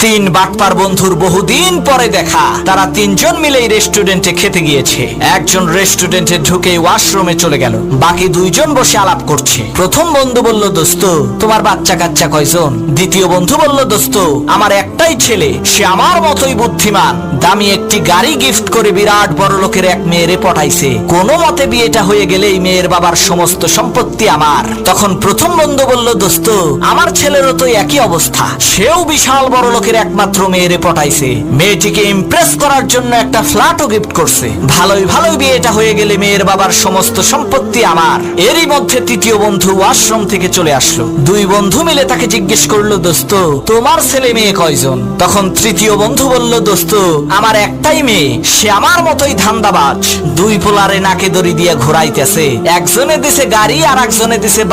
তিন বাটপার বন্ধুর বহুদিন পরে দেখা। তারা তিনজন মিলেই রেস্টুরেন্টে খেতে গিয়েছে। একজন রেস্টুরেন্টে ঢুকে ওয়াশরুমে চলে গেল, বাকি দুইজন বসে আলাপ করছে। প্রথম বন্ধু বলল, দোস্ত তোমার বাচ্চা কাচ্চা কয়জন? দ্বিতীয় বন্ধু বলল, দোস্ত আমার একটাই ছেলে, সে আমার মতোই বুদ্ধিমান, দামি একটি গাড়ি গিফট করে বিরাট বড় লোকের এক মেয়েরে পটাইছে, কোনো মতে বিয়েটা হয়ে গেলেই মেয়ের বাবার সমস্ত সম্পত্তি আমার। তখন প্রথম বন্ধু বলল, দোস্ত আমার ছেলেরও তো একই অবস্থা, সেও বিশাল বড় লোকের একমাত্র মেয়েরে পটাইছে, মেয়েটিকে ইমপ্রেস করার জন্য একটা ফ্ল্যাটও গিফট করছে, ভালোই ভালোই বিয়েটা হয়ে গেলে মেয়ের বাবার সমস্ত সম্পত্তি আমার। এরই মধ্যে তৃতীয় বন্ধু ওয়াশরুম থেকে চলে আসলো। দুই বন্ধু মিলে তাকে জিজ্ঞেস করলো, দোস্ত তোমার ছেলে মেয়ে কয়জন? তখন তৃতীয় বন্ধু বলল, দোস্ত আমার একটাই মেয়ে, সে আমার মতোই ধান্দাবাজ, দুই পোলারে নাকে দড়ি দিয়ে ঘোরাইতেছে, একজনে দিছে গাড়ি আর একজনে দিছে